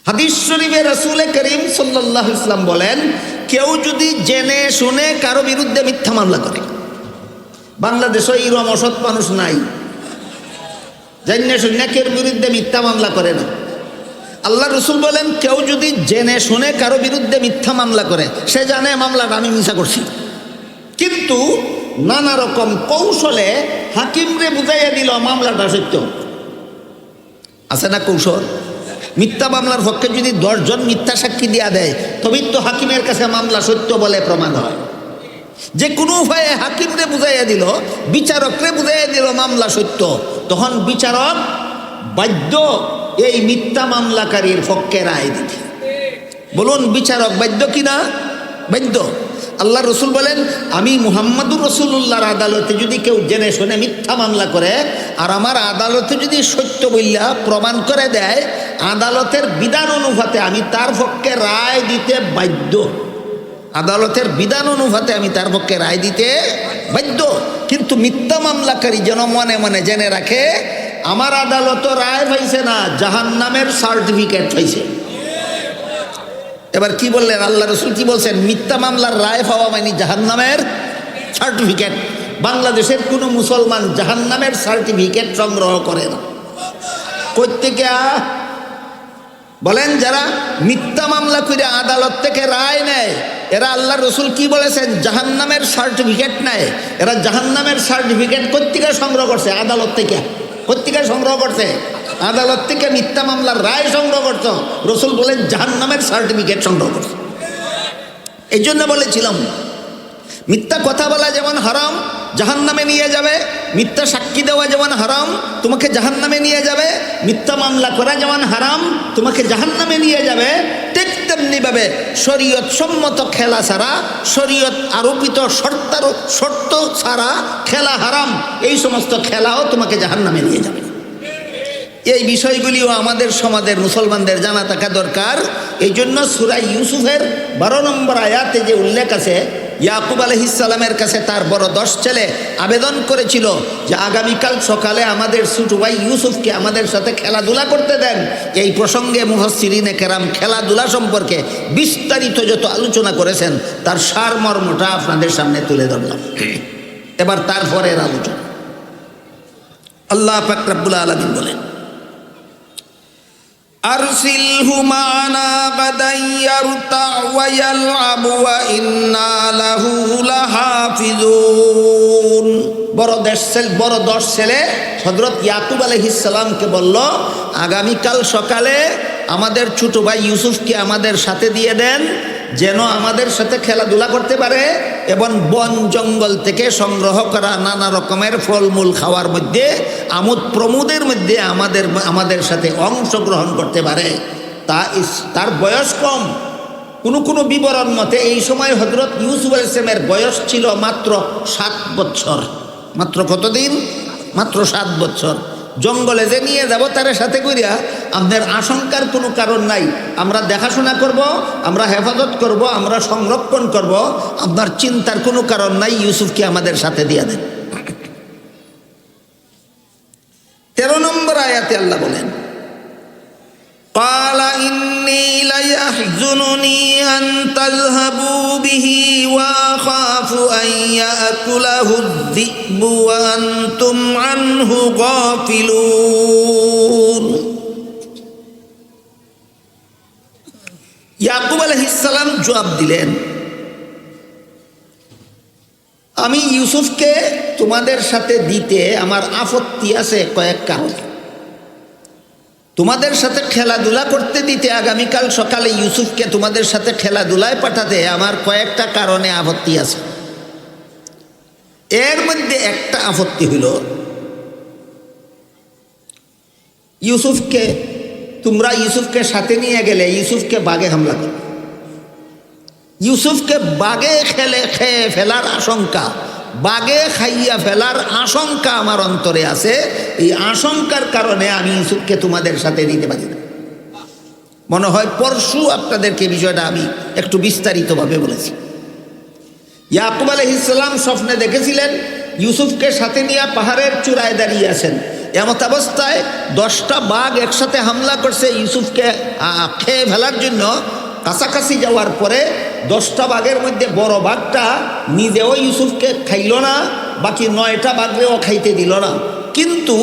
হাদিস শরীফে রাসূল করিম সাল্লাল্লাহু আলাইহি ওয়াসাল্লাম বলেন, কেউ যদি জেনে শুনে কারো বিরুদ্ধে মিথ্যা মামলা করে, বাংলাদেশে এরকম অসৎ মানুষ নাই জেনে শুনে কেউ বিরুদ্ধে মিথ্যা মামলা করে না। আল্লাহ রসুল বলেন, কেউ যদি জেনে শুনে কারো বিরুদ্ধে মিথ্যা মামলা করে, সে জানে মামলাটা আমি মিথ্যা করছি, কিন্তু নানা রকম কৌশলে হাকিমরে বুঝাইয়া দিল মামলাটা সত্য। আছে না কৌশল? মিথ্যা মামলার পক্ষে যদি 10 জন মিথ্যা সাক্ষী দিয়া দেয়, তবেই তো হাকিমের কাছে মামলা সত্য বলে প্রমাণ হয়। যে কোনো উপায়ে হাকিমরে বুঝাইয়া দিল, বিচারকরে বুঝাইয়া দিল মামলা সত্য, তখন বিচারক বাধ্য এই মিথ্যা মামলাকারীর পক্ষে রায় দিতে। বলুন, বিচারক বাধ্য কিনা? বাধ্য। আল্লাহ রসুল বলেন, আমি মুহাম্মাদুর রাসূলুল্লাহর আদালতে যদি কেউ জেনে শুনে মিথ্যা মামলা করে, আর আমার আদালতে যদি সত্য বইলা প্রমাণ করে দেয়, আদালতের বিধান অনুপাতে আমি তার পক্ষে রায় দিতে বাধ্য। আদালতের বিধান অনুপাতে আমি তার পক্ষে রায় দিতে বাধ্য। কিন্তু মিথ্যা মামলাকারী যেন মনে মনে জেনে রাখে, আমার আদালত রায় পাইছে না, জাহান্নামের সার্টিফিকেট পাইছে। এবার কি বললেন আল্লাহ রসুল? কি বলছেন? মিথ্যা মামলার রায় পাওয়া মানে জাহান্নামের সার্টিফিকেট। বাংলাদেশের কোনো মুসলমান জাহান্নামের সার্টিফিকেট সংগ্রহ করে না। কই থেকে বলেন? যারা মিথ্যা মামলা করে আদালত থেকে রায় নেয়, এরা আল্লাহ রসুল কি বলেছেন? জাহান্নামের সার্টিফিকেট নেয়। এরা জাহান্নামের সার্টিফিকেট কোত্থেকে সংগ্রহ করছে? আদালত থেকে। কোত্থেকে সংগ্রহ করছে? আদালত থেকে মিথ্যা মামলার রায় সংগ্রহ করছো, রসুল বলেন জাহান্নামের সার্টিফিকেট সংগ্রহ করছো। এই জন্য বলেছিলাম, মিথ্যা কথা বলা যেমন হারাম, জাহান্নামে নিয়ে যাবে। মিথ্যা সাক্ষী দেওয়া যেমন হারাম, তোমাকে জাহান্নামে নিয়ে যাবে। মিথ্যা মামলা করা যেমন হারাম, তোমাকে জাহান্নামে নিয়ে যাবে। ঠিক তেমনিভাবে শরীয়ত সম্মত খেলা ছাড়া, শরীয়ত আরোপিত শর্ত ছাড়া খেলা হারাম। এই সমস্ত খেলাও তোমাকে জাহান্নামে নিয়ে যাবে। এই বিষয়গুলিও আমাদের সমাজের মুসলমানদের জানা থাকা দরকার। এই জন্য সূরা ইউসুফের 12 নম্বর আয়াতে যে উল্লেখ আছে, ইয়াকুব আলাইহিস সালামের কাছে তার বড় 10 ছেলে আবেদন করেছিল যে আগামীকাল সকালে আমাদের ছোট ভাই ইউসুফকে আমাদের সাথে খেলাধুলা করতে দেন। এই প্রসঙ্গে মুফাসসিরিনে কেরাম খেলাধুলা সম্পর্কে বিস্তারিত যত আলোচনা করেছেন, তার সারমর্মটা আপনাদের সামনে তুলে ধরলাম। এবার তারপরের আলোচনা। আল্লাহ পাক রব্বুল আলামিন বলেন, আরসিলহু মা'না গাদান ইয়ারতা ওয়া ইয়ালআব ওয়া ইন্না লাহু লাহাফিজুন। বড় 10 ছেলে হযরত ইয়াকুব আলাইহিস সালামকে বলল, আগামীকাল সকালে আমাদের ছোট ভাই ইউসুফকে আমাদের সাথে দিয়ে দেন, যেন আমাদের সাথে খেলাধুলা করতে পারে এবং বন জঙ্গল থেকে সংগ্রহ করা নানা রকমের ফলমূল খাওয়ার মধ্যে, আমোদ প্রমোদের মধ্যে আমাদের সাথে অংশগ্রহণ করতে পারে। তার বয়স কম। কোনো বিবরণ মতে এই সময় হযরত ইউসুফ আলাইহিস সালামের বয়স ছিল মাত্র 7 বছর। মাত্র কতদিন? মাত্র 7 বছর। জঙ্গলে যে নিয়ে যাব তার সাথে করিয়া আপনার আশঙ্কার কোনো কারণ নাই। আমরা দেখাশোনা করব, আমরা হেফাজত করব, আমরা সংরক্ষণ করব, আপনার চিন্তার কোনো কারণ নাই। ইউসুফকে আমাদের সাথে দিয়ে দেন। 13 নম্বর আয়াতে আল্লাহ বলেন, قال إني ليحزنني أن تذهبوا به وأخاف أن يأكله الذئب وأنتم عنه غافلون। ইয়াকুব আলাইহিস সালাম জবাব দিলেন, আমি ইউসুফকে তোমাদের সাথে দিতে আমার আপত্তি আছে কয়েক কারণে। তোমাদের সাথে খেলাধুলা করতে দিতে, আগামীকাল সকালে ইউসুফকে তোমাদের সাথে খেলাধুলায় পাঠাতে আমার কয়েকটা কারণে আপত্তি আছে। এর মধ্যে একটা আপত্তি হইল, তোমরা ইউসুফকে সাথে নিয়ে গেলে ইউসুফকে বাঘে হামলা করবে। ইউসুফকে বাঘে খেয়ে ফেলার আশঙ্কা, বাঘে খাইয়া ফেলার আশঙ্কা আমার অন্তরে আছে। এই আশঙ্কার কারণে আমি ইউসুফকে তোমাদের সাথে দিতে পারি না। মনে হয় পরশু আপনাদেরকে বিষয়টা আমি একটু বিস্তারিতভাবে বলেছি। ইয়াকুব আলাইহিস সালাম স্বপ্নে দেখেছিলেন ইউসুফকে সাথে নিয়ে পাহাড়ের চূড়ায় দাঁড়িয়ে আছেন। এমত অবস্থায় 10টা বাঘ একসাথে হামলা করছে ইউসুফকে খেয়ে ফেলার জন্য। কাছাকাছি যাওয়ার পরে 10টা বাঘের মধ্যে বড় বাঘটা নিজেও ইউসুফকে খাইল না, বাকি 9টা বাঘরেও খাইতে দিল না। কিন্তু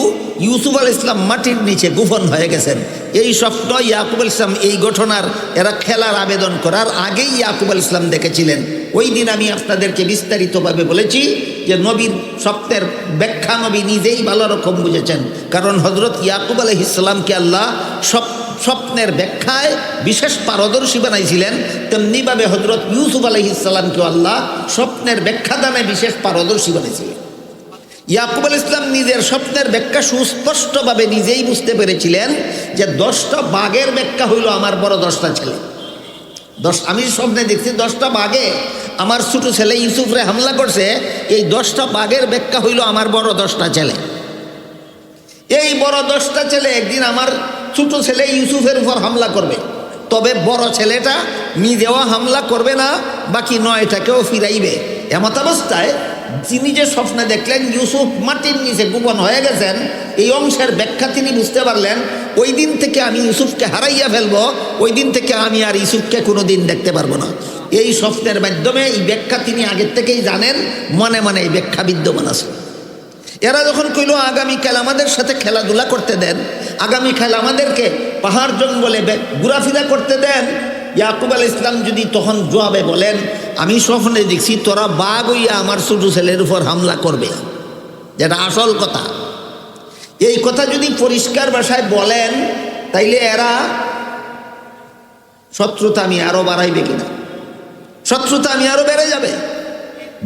ইউসুফ আলাইহিস সালাম মাটির নিচে গোপন হয়ে গেছেন। এই স্বপ্ন ইয়াকুব আলাইহিস সালাম এই ঘটনার এরা খেলার আবেদন করার আগেই ইয়াকুব আলাইহিস সালাম দেখেছিলেন। ওই দিন আমি আপনাদেরকে বিস্তারিতভাবে বলেছি যে নবীর স্বপ্নের ব্যাখ্যা নবী নিজেই ভালো রকম বুঝেছেন, কারণ হযরত ইয়াকুব আলাইহিস সালামকে আল্লাহ স্বপ্নের ব্যাখ্যায় বিশেষ পারদর্শী বানাইছিলেন, তেমনিভাবে হযরত ইউসুফ আলাইহিস সালামকেও আল্লাহ স্বপ্নের ব্যাখ্যা দানে বিশেষ পারদর্শী বানাইছিলেন। ইয়াকুব আলাইহিস সালাম নিজের স্বপ্নের ব্যাখ্যা সুস্পষ্টভাবে নিজেই বুঝতে পেরেছিলেন যে 10টা বাঘের ব্যাখ্যা হইল আমার বড় 10টা ছেলে। আমি স্বপ্নে দেখছি 10টা বাঘে আমার ছোট ছেলে ইউসুফরে হামলা করছে, এই 10টা বাঘের ব্যাখ্যা হইল আমার বড় 10টা ছেলে। এই বড় 10টা ছেলে একদিন আমার ছোট ছেলে ইউসুফের উপর হামলা করবে, তবে বড় ছেলেটা নিজেও হামলা করবে না, বাকি 9টাকেও ফিরাইবে। এমত অবস্থায় যিনি যে স্বপ্নে দেখলেন ইউসুফ মাটির নিচে গোপন হয়ে গেছেন, এই অংশের ব্যাখ্যা তিনি বুঝতে পারলেন। ওই দিন থেকে আমি ইউসুফকে হারাইয়া ফেলবো, ওই দিন থেকে আমি আর ইউসুফকে কোনো দিন দেখতে পারবো না। এই স্বপ্নের মাধ্যমে এই ব্যাখ্যা তিনি আগের থেকেই জানেন, মনে মনে এই ব্যাখ্যা বিদ্যমান আছে। এরা যখন কইল আগামীকাল আমাদের সাথে খেলাধুলা করতে দেন, আগামীকাল আমাদেরকে পাহাড় জঙ্গলে ঘোরাফেরা করতে দেন, ইয়াকুব আলাইহিস সালাম যদি তখন জবাবে বলেন আমি স্বপ্নে দেখছি তোরা বাঘ হইয়া আমার ছোট ছেলের উপর হামলা করবে, যেটা আসল কথা। এই কথা যদি পরিষ্কার ভাষায় বলেন তাইলে এরা শত্রুতা আমি আরো বাড়াইবে কিনা, শত্রুতা আমি আরো বেড়ে যাবে।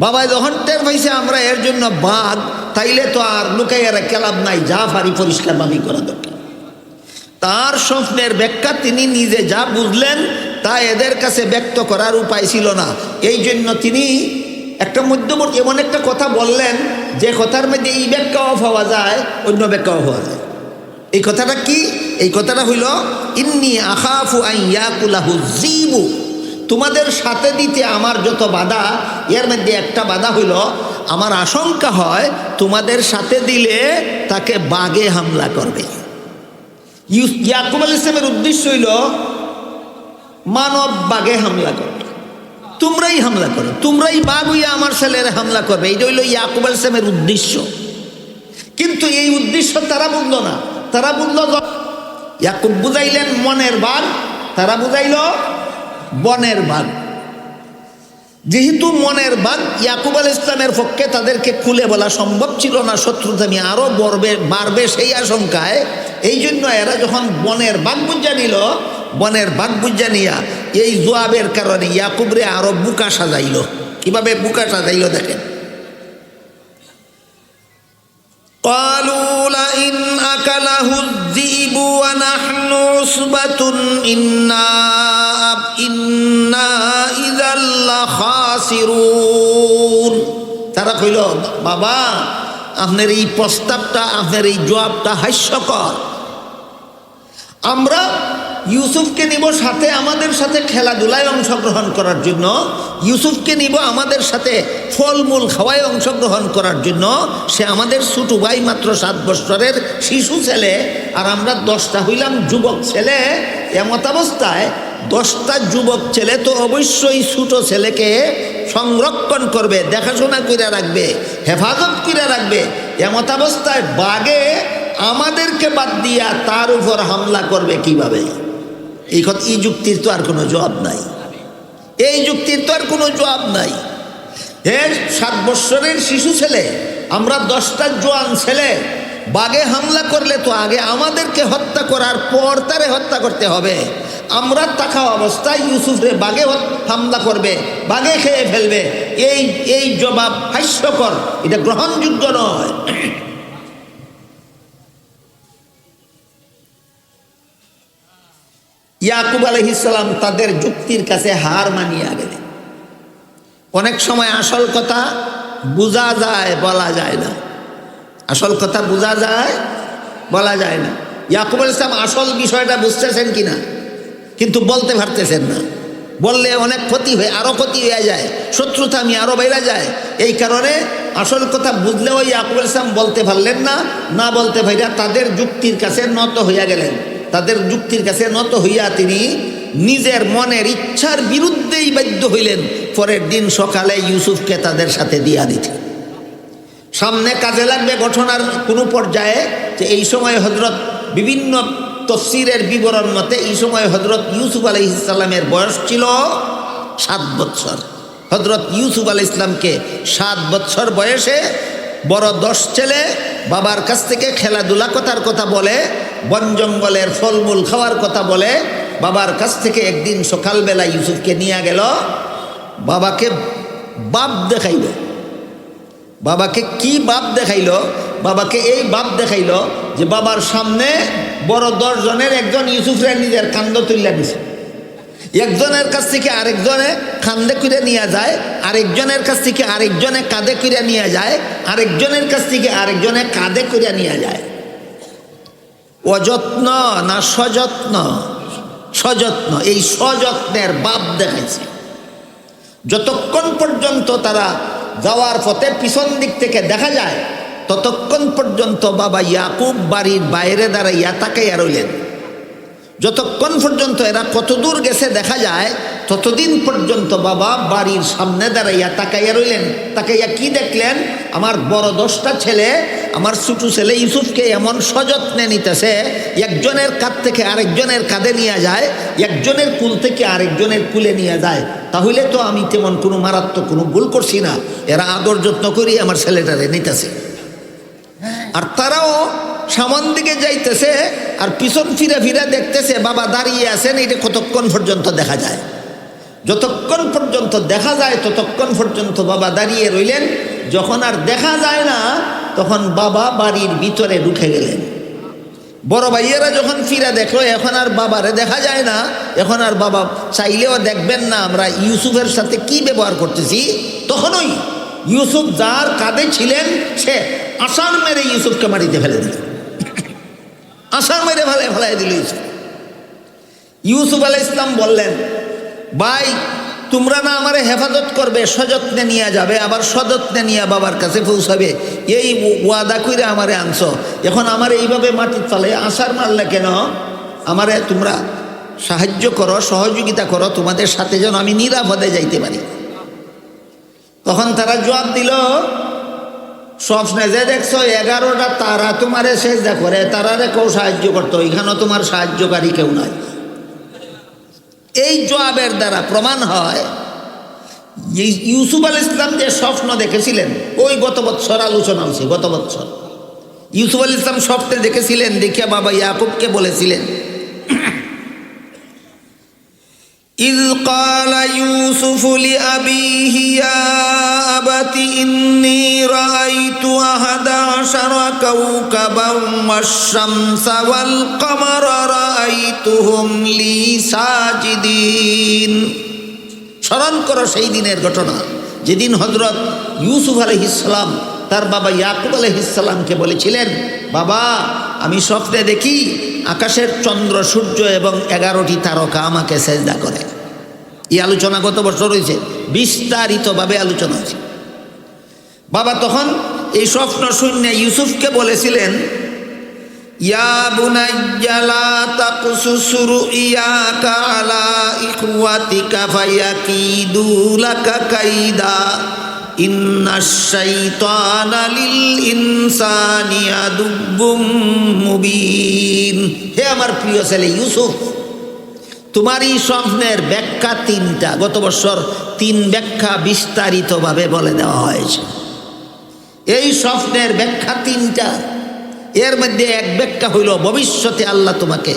বাবা যখন টের পাইছে আমরা এর জন্য বাঘ, তাইলে তো আর লুকাইয়ারা কেলাব নাই, যা পারি পরিষ্কার ভাবি করা দরকার। তার স্বপ্নের ব্যাখ্যা তিনি নিজে যা বুঝলেন তা এদের কাছে ব্যক্ত করার উপায় ছিল না। এই জন্য তিনি একটা মধ্যবর্তী এমন একটা কথা বললেন যে কথার মধ্যে এই ব্যাখ্যাও পাওয়া যায়, অন্য ব্যাখ্যাও পাওয়া যায়। এই কথাটা কি? এই কথাটা হইল ইন্নী আখাফু আন ইয়াকুলাহু যিবু। তোমাদের সাথে দিতে আমার যত বাধা, এর মধ্যে একটা বাধা হইল আমার আশঙ্কা হয় তোমাদের সাথে দিলে তাকে বাঘে হামলা করবে। ইয়াকুব আলাইহিস সালামের উদ্দেশ্য হইল মানব বাঘে হামলা করবে, তোমরাই হামলা করো, তোমরাই বাঘ হইয়া আমার ছেলেরা হামলা করবে, এইটা হইল ইয়াকুব আলাইহিস সালামের উদ্দেশ্য। কিন্তু এই উদ্দেশ্য তারা বুঝল না। তারা বুঝল ইয়াকুব বুঝাইলেন মনের বাঘ, তারা বুঝাইল বনের বাঘ। যেহেতু মনের বাঘ ইয়াকুব আলাইহিস সালামের পক্ষে তাদেরকে খুলে বলা সম্ভব ছিল না, শত্রুতামি আরো বাড়বে সেই আশঙ্কায়। এই জন্য এরা যখন বনের বাঘ বুঝা নিল, বনের বাঘ বুঝা নিয়া এই জবাবের কারণে ইয়াকুবরে আরো বুকা সাজাইল। কিভাবে বুকা সাজাইল দেখেন। ক্বালু লাইন আকালাহু যিবু ওয়া নাহনু উসবাতুন ইন্না ইযাল লাখাসিরুন। তারা কইল বাবা আপনার এই প্রস্তাবটা, আপনার এই জবাবটা হাস্যকর। আমরা ইউসুফকে নিব সাথে, আমাদের সাথে খেলাধুলায় অংশগ্রহণ করার জন্য, ইউসুফকে নিব আমাদের সাথে ফলমূল খাওয়ায় অংশগ্রহণ করার জন্য। সে আমাদের ছোট ভাই, মাত্র 7 বছরের শিশু ছেলে, আর আমরা 10টা হইলাম যুবক ছেলে। এমত অবস্থায় 10টা যুবক ছেলে তো অবশ্যই ছোট ছেলেকে সংরক্ষণ করবে, দেখাশোনা করে রাখবে, হেফাজত করে রাখবে। এমত অবস্থায় বাঘে আমাদেরকে বাদ দিয়া তার উপর হামলা করবে কিভাবে? এই যুক্তির তো আর কোনো জবাব নাই, এই যুক্তির তো আর কোনো জবাব নাই। 7 বছরের শিশু ছেলে, আমরা 10টা জোয়ান ছেলে, বাঘে হামলা করলে তো আগে আমাদেরকে হত্যা করার পর তারে হত্যা করতে হবে। আমরা থাকা অবস্থায় ইউসুফরে বাঘে হামলা করবে, বাঘে খেয়ে ফেলবে, এই জবাব হাস্যকর, এটা গ্রহণযোগ্য নয়। ইয়াকুব আলাইহিস সালাম তাদের যুক্তির কাছে হার মানিয়া গেলেন। অনেক সময় আসল কথা বোঝা যায়, বলা যায় না। আসল কথা বোঝা যায়, বলা যায় না। ইয়াকুব আলাইহিস সালাম আসল বিষয়টা বুঝতেছেন কিনা কিন্তু বলতে পারতেছেন না। বললে অনেক ক্ষতি হয়ে, আরো ক্ষতি হয়ে যায়, শত্রুতা আমি আরো বেড়ে যায়। এই কারণে আসল কথা বুঝলেও ইয়াকুব আলাইহিস সালাম বলতে পারলেন না, না বলতে পাইরা তাদের যুক্তির কাছে নত হইয়া গেলেন। তাদের যুক্তির কাছে নত হইয়া তিনি নিজের মনের ইচ্ছার বিরুদ্ধেই বাধ্য হইলেন পরের দিন সকালে ইউসুফকে তাদের সাথে দিয়া দিতে। সামনে কাজে লাগবে ঘটনার কোনো পর্যায়ে যে এই সময় হযরত বিভিন্ন তফসিরের বিবরণ মতে এই সময় হযরত ইউসুফ আলাইহিস সালামের বয়স ছিল 7 বৎসর। হযরত ইউসুফ আলাইহিস সালামকে 7 বৎসর বয়সে বড় 10 ছেলে বাবার কাছ থেকে খেলাধুলা করার কথা বলে, বন জঙ্গলের ফলমূল খাওয়ার কথা বলে বাবার কাছ থেকে একদিন সকালবেলা ইউসুফকে নিয়ে গেল, বাবাকে বাপ দেখাইল। বাবাকে কি বাপ দেখাইল? বাবাকে এই বাপ দেখাইল যে বাবার সামনে বড় 10 জনের একজন ইউসুফের নিজের কান্দ তুল্লা দিছে। একজনের কাছ থেকে আরেকজনে কান্দে করে নিয়ে যায়, আরেকজনের কাছ থেকে আরেকজনে কাঁধে করে নিয়ে যায়, আরেকজনের কাছ থেকে আরেকজনে কাঁধে করে নিয়ে যায়। অযত্ন না সযত্ন? সযত্ন। এই সযত্নের বাপ দেখাইছে। যতক্ষণ পর্যন্ত তারা যাওয়ার পথে পিছন দিক থেকে দেখা যায় ততক্ষণ পর্যন্ত বাবা ইয়াকুব বাড়ির বাইরে দাঁড়াইয়া তাকাইয়া রইলেন। যতক্ষণ পর্যন্ত এরা কত দূর গেছে দেখা যায় ততদিন পর্যন্ত বাবা বাড়ির সামনে দাঁড়াইয়া তাকাইয়া রইলেন। তাকাইয়া কি দেখলেন? আমার বড় 10টা ছেলে আমার ছোট ছেলে ইউসুফকে এমন সযত্নে নিতেছে, একজনের কাঁধ থেকে আরেকজনের কাঁধে নিয়ে যায়, একজনের কুল থেকে আরেকজনের কুলে নিয়ে যায়। তাহলে তো আমি তেমন কোনো মারাত্মক কোনো ভুল করছি না, এরা আদর যত্ন করি আমার ছেলেটারে নিতেছে। আর তারাও সামন দিকে যাইতেছে আর পিছন ফিরে ফিরে দেখতেছে বাবা দাঁড়িয়ে আছেন। এটা কতক্ষণ পর্যন্ত দেখা যায়? যতক্ষণ পর্যন্ত দেখা যায় ততক্ষণ পর্যন্ত বাবা দাঁড়িয়ে রইলেন। যখন আর দেখা যায় না তখন বাবা বাড়ির ভিতরে ঢুকে গেলেন। বড় ভাইয়েরা যখন ফিরে দেখলো এখন আর বাবারে দেখা যায় না, এখন আর বাবা চাইলেও দেখবেন না আমরা ইউসুফের সাথে কি ব্যবহার করতেছি, তখনই ইউসুফ যার কাঁধে ছিলেন সে আষাঢ় মেরে ইউসুফকে মাটিতে ফেলে দিল। আষাঢ় মেরে ফেলাই দিল ইউসুফ। ইউসুফ আলাইহিস সালাম বললেন, ভাই তোমরা না আমারে হেফাজত করবে, সযত্নে নিয়ে যাবে, আবার সযত্নে নিয়ে বাবার কাছে পৌঁছাবে, এই ওয়াদা করে আমারে আনছো, এখন আমার এইভাবে মাটির তলে আষাঢ় মারলে কেন? আমারে তোমরা সাহায্য করো, সহযোগিতা করো, তোমাদের সাথে যেন আমি নিরাপদে যাইতে পারি। তখন তারা জবাব দিল, স্বপ্নে যে দেখছো 11টা তারা তোমারে সেজদা করে, তারারে কেউ সাহায্য করতো, এখানেও তোমার সাহায্যকারী কেউ নাই। এই জবাবের দ্বারা প্রমাণ হয় ইউসুফ আলাইহিস সালাম যে স্বপ্ন দেখেছিলেন ওই গত বছর আলোচনা হয়েছে। গত বছর ইউসুফ আলাইহিস সালাম স্বপ্নে দেখেছিলেন, দেখে বাবা ইয়াকুবকে বলেছিলেন, إذ قال يوسف لأبيه يا أبت إني رأيت 11 كوكبا والشمس والقمر رأيتهم لي ساجدين। স্মরণ করো সেই দিনের ঘটনা যেদিন হযরত ইউসুফ আলাইহিস সালাম তার বাবা ইয়াকুব আলাইহিস সালামকে বলেছিলেন, বাবা আমি স্বপ্নে দেখি আকাশের চন্দ্র সূর্য এবং 11টি তারকা আমাকে সেজদা করে। এই আলোচনা গত বছর হয়েছে, বিস্তারিতভাবে আলোচনা হয়েছে। বাবা তখন এই স্বপ্ন শুনে ইউসুফকে বলেছিলেন, ইয়া বুনাইয়া লা তাকসুস রুইয়াকা আলা ইখওয়াতিকা ফায়াকিদু লাকা কাইদা ইন্নাশ শাইতানা লিল ইনসানি আদুব্বুম মুবিন। হে আমার প্রিয় ছেলে ইউসুফ, তোমার এই স্বপ্নের ব্যাখ্যা 3টা। গত বছর 3 ব্যাখ্যা বিস্তারিতভাবে বলে দেওয়া হয়েছে। এই স্বপ্নের ব্যাখ্যা 3টা। এর মধ্যে এক ব্যাখ্যা হইল ভবিষ্যতে আল্লাহ তোমাকে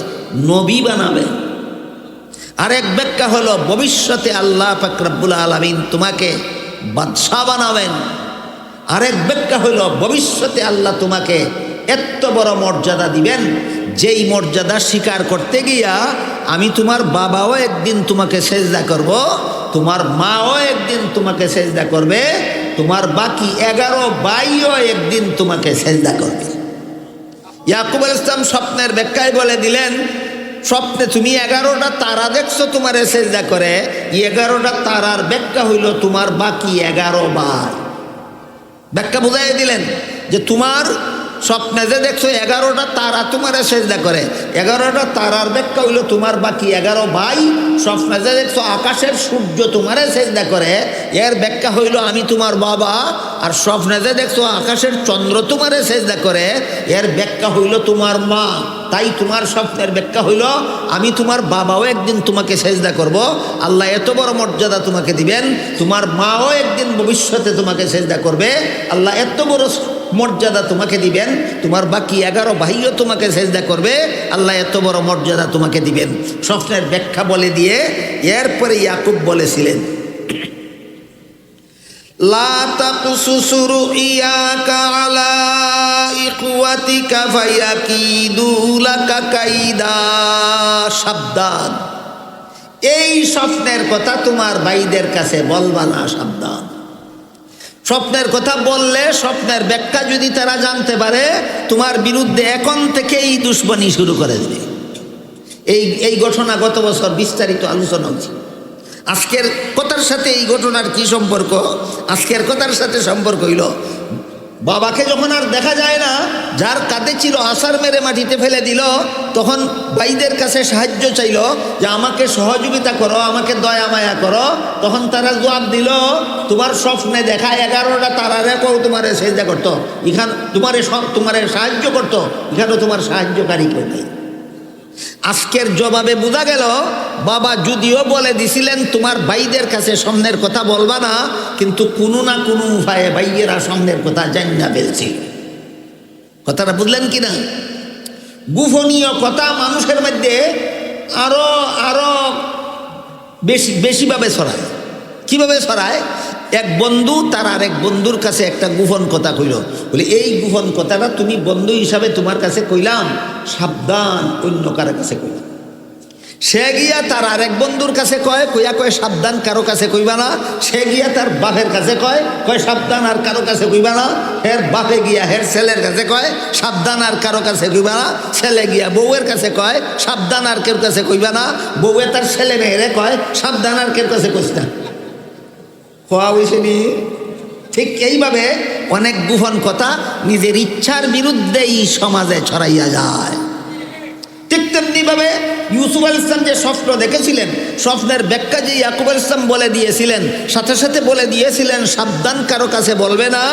নবী বানাবেন, আর এক ব্যাখ্যা হলো ভবিষ্যতে আল্লাহ পাক রব্বুল আলামিন তোমাকে বাদশাহ বানাবেন, আরেক ব্যাখ্যা হইল ভবিষ্যতে আল্লাহ তোমাকে এত বড় মর্যাদা দিবেন যেই মর্যাদা স্বীকার করতে গিয়া আমি তোমার বাবাও একদিন তোমাকে সেজদা করব, তোমার মাও একদিন তোমাকে সেজদা করবে, তোমার বাকি 11 ভাইও একদিন তোমাকে সেজদা করবে। ইয়াকুব আলাইহিস সালাম স্বপ্নের ব্যাখ্যায় বলে দিলেন, স্বপ্নে তুমি 11টা তারা দেখছো তোমার সেজদা করে, 11টা তারার ব্যাখ্যা হইল তোমার বাকি 11 ভাই। ব্যাখ্যা বুঝাই দিলেন যে তোমার স্বপ্নে যে দেখছো 11টা তারা তোমারে সেজদা করে, 11টা তারার ব্যাখ্যা হইল তোমার বাকি 11 ভাই। স্বপ্নে যে দেখছো আকাশের সূর্য তোমারে সেজদা করে, এর ব্যাখ্যা হইল আমি তোমার বাবা। আর স্বপ্নে যে দেখছো আকাশের চন্দ্র তোমারে সেজদা করে, এর ব্যাখ্যা হইল তোমার মা। তাই তোমার স্বপ্নের ব্যাখ্যা হইল আমি তোমার বাবাও একদিন তোমাকে সেজদা করব, আল্লাহ এত বড় মর্যাদা তোমাকে দিবেন। তোমার মাও একদিন ভবিষ্যতে তোমাকে সেজদা করবে, আল্লাহ এত বড় মর্যাদা তোমাকে দিবেন। তোমার বাকি 11 ভাইও তোমাকে সেজদা করবে, আল্লাহ এত বড় মর্যাদা তোমাকে দিবেন। স্বপ্নের ব্যাখ্যা বলে দিয়ে এরপরে ইয়াকুব বলেছিলেন, লা তাকসুসু রুইয়াকা আলা ইখওয়াতিকা ফায়াকিদু লাকা কাইদা। সাবধান, এই স্বপ্নের কথা তোমার ভাইদের কাছে বলবা না, সাবধান। স্বপ্নের কথা বললে স্বপ্নের ব্যাখ্যা যদি তারা জানতে পারে তোমার বিরুদ্ধে এখন থেকেই দুশ্মনী শুরু করে দেবে। এই ঘটনা গত বছর বিস্তারিত আলোচনা হচ্ছে। আজকের কথার সাথে এই ঘটনার কি সম্পর্ক? আজকের কথার সাথে সম্পর্ক হইল, বাবাকে যখন আর দেখা যায় না, যার কাঁধে ছিল আছাড় মেরে মাটিতে ফেলে দিল, তখন ভাইদের কাছে সাহায্য চাইল যে আমাকে সহযোগিতা করো, আমাকে দয়া মায়া করো। তখন তারা জবাব দিল, তোমার স্বপ্নে দেখা 11টা তারারে কেউ তোমার সেজদা করতো, এখানে তোমার সাহায্য করতো, এখানে তোমার সাহায্যকারী কেউ নেই। আজকের জবাবে বোঝা গেল বাবা যদিও বলে দিছিলেন তোমার ভাইদের কাছে স্বপ্নের কথা বলবা না, কিন্তু কোনো না কোনো উপায়ে ভাইয়েরা স্বপ্নের কথা জানিয়ে ফেলছিল। কথাটা বুঝলেন কি না? গোপনীয় কথা মানুষের মধ্যে আরো আরো বেশিভাবে ছড়ায়। কিভাবে ছড়ায়? এক বন্ধু তার আরেক বন্ধুর কাছে একটা গোপন কথা কইল, বলে এই গোপন কথাটা তুমি বন্ধু হিসাবে তোমার কাছে কইলাম, সাবধান অন্য কারো কাছে কইলাম। সে গিয়া তার আরেক বন্ধুর কাছে কয় সাবধান কারো কাছে কইবা না। সে গিয়া তার বাপের কাছে কয় সাবধান আর কারো কাছে কইবা না। হের বাপে গিয়া হের ছেলের কাছে কয় সাবধান আর কারো কাছে কইবা না। ছেলে গিয়া বউয়ের কাছে কয় সাবধান আর কেউ কাছে কইবা না। বউয়ে তার ছেলে মেয়েরে কয় সাবধান আর কেউ কাছে কইস না। হওয়া হয়েছে নি? ঠিক এইভাবে অনেক গোপন কথা নিজের ইচ্ছার বিরুদ্ধেই সমাজে ছড়াইয়া যায়। ঠিক তেমনিভাবে ইউসুফ আলাইহিস সালাম যে স্বপ্ন দেখেছিলেন, স্বপ্নের ব্যাখ্যা যে ইয়াকুব আলাইহিস সালাম বলে দিয়েছিলেন, সাথে সাথে বলে দিয়েছিলেন সাবধান কারো কাছে বলবে না।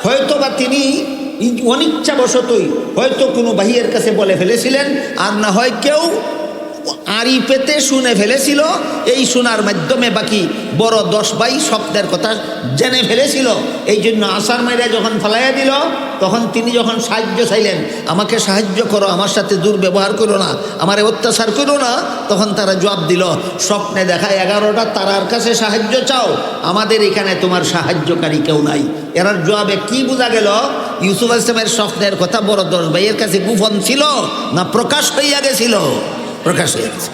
হয়তো বা তিনি অনিচ্ছাবশতই হয়তো কোনো ভাইয়ের কাছে বলে ফেলেছিলেন, আর না হয় কেউ আড়ি পেতে শুনে ফেলেছিল। এই শোনার মাধ্যমে বাকি বড় 10 ভাই স্বপ্নের কথা জেনে ফেলেছিল। এই জন্য আছাড় মাইরা যখন ফেলাইয়া দিল, তখন তিনি যখন সাহায্য চাইলেন, আমাকে সাহায্য করো, আমার সাথে দুর্ব্যবহার করো না, আমারে অত্যাচার করো না, তখন তারা জবাব দিল, স্বপ্নে দেখা 11টা তারার কাছে সাহায্য চাও, আমাদের এখানে তোমার সাহায্যকারী কেউ নাই। এরার জবাবে কি বোঝা গেল? ইউসুফ আলাইহিস সালামের স্বপ্নের কথা বড় 10 ভাইয়ের কাছে গোপন ছিল না প্রকাশ হইয়া গেছিল? প্রকাশ হয়ে গেছে।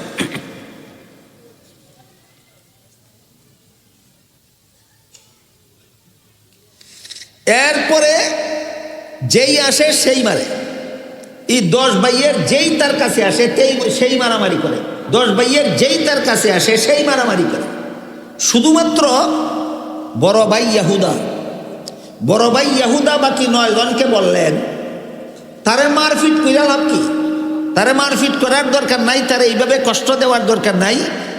এরপরে যেই আসে সেই মারে। এই 10 ভাইয়ের যেই তার কাছে আসে সেই মারামারি করে। 10 ভাইয়ের যেই তার কাছে আসে সেই মারামারি করে। শুধুমাত্র বড় ভাই ইয়াহুদা বাকি 9 জনকে বললেন, তারে মারপিট কইরা লাভ কি? তারে মারপিট করার দরকার নাই, তারে এইভাবে কষ্ট দেওয়ার দরকার নাই।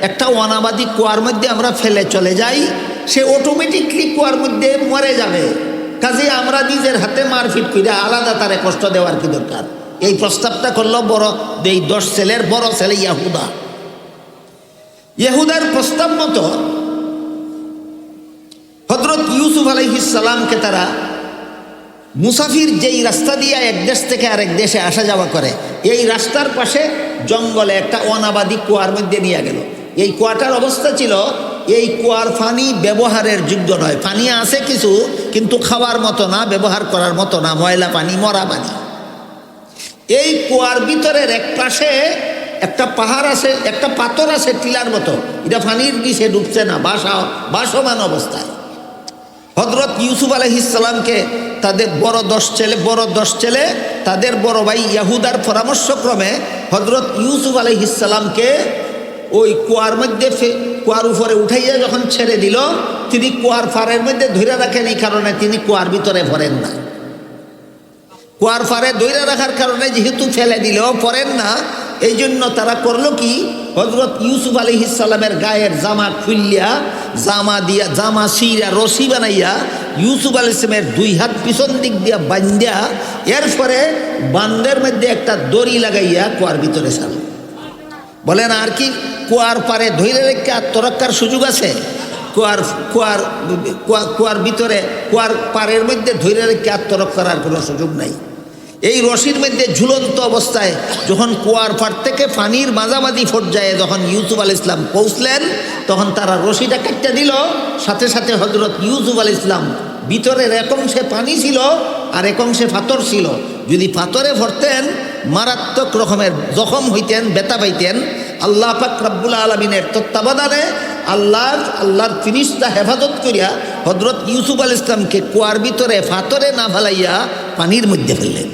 একটা অনাবাদী কুয়ার মধ্যে আমরা ফেলে চলে যাই, সে অটোমেটিকলি কুয়ার মধ্যে মরে যাবে। কাজে আমরা নিজের হাতে মারপিট কইরা আলাদা তারে কষ্ট দেওয়ার কি দরকার? এই প্রস্তাবটা করলো এই 10 ছেলের বড় ছেলে ইহুদার প্রস্তাব মতো হযরত ইউসুফ আলাইহিস সালামকে তারা মুসাফির যেই রাস্তা দিয়ে এক দেশ থেকে আরেক দেশে আসা যাওয়া করে, এই রাস্তার পাশে জঙ্গলে একটা অনাবাদী কুয়ার মধ্যে নিয়ে গেল। এই কুয়াটার অবস্থা ছিল, এই কুয়ার পানি ব্যবহারের যোগ্য নয়। পানি আছে কিছু, কিন্তু খাওয়ার মতো না, ব্যবহার করার মতো না, ময়লা পানি, মরা পানি। এই কুয়ার ভিতরের এক পাশে একটা পাহাড় আছে, একটা পাথর আছে টিলার মতো, এটা পানির নিচে ডুবছে না, ভাসমান অবস্থায়। হযরত ইউসুফ আলাইহিস সালামকে তাদের বড় 10 ছেলে তাদের বড় ভাই ইয়াহুদার পরামর্শক্রমে হযরত ইউসুফ আলাইহিস সালামকে ওই কুয়ার মধ্যে কুয়ার উপরে উঠাইয়া যখন ছেড়ে দিল, তিনি কুয়ার ফারের মধ্যে ধরে রাখেন, এই কারণে তিনি কুয়ার ভিতরে ভরেন না। কুয়ার ফারে ধরে রাখার কারণে যেহেতু ফেলে দিলেও পড়েন না, এই জন্য তারা করলো কি, হযরত ইউসুফ আলাইহিস সালামের গায়ের জামা খুললিয়া, জামা সিরা রশি বানাইয়া ইউসুফ আলাইহিস সালামের দুই হাত পিছন দিক দিয়া বান্ধিয়া, এরপরে বান্দের মধ্যে একটা দড়ি লাগাইয়া কুয়ার ভিতরে ছাড়ল। বলেন আর কি কুয়ার পারে ধরে রেখে আত্মরক্ষার সুযোগ আছে? কুয়ার ভিতরে কুয়ার পাড়ের মধ্যে ধরে রেখে আত্মরক্ষার আর কোনো সুযোগ নাই। এই রশির মধ্যে ঝুলন্ত অবস্থায় যখন কুয়ার পাড় থেকে পানির মাঝামাঝি পর্যায়ে যখন ইউসুফ আলাইহিস সালাম পৌঁছলেন, তখন তারা রশিটা কেটে দিল। সাথে সাথে হযরত ইউসুফ আলাইহিস সালাম ভিতরের এক অংশে পানি ছিল আর এক অংশে পাথর ছিল। যদি পাথরে ভরতেন মারাত্মক রকমের জখম হইতেন, ব্যথা পাইতেন। আল্লাহ পাক রব্বুল আলামিনের তত্ত্বাবধানে আল্লাহর ফিরিস্তা হেফাজত করিয়া হযরত ইউসুফ আলাইহিস সালামকে কুয়ার ভিতরে পাথরে না ফেলাইয়া পানির মধ্যে ফেললেন।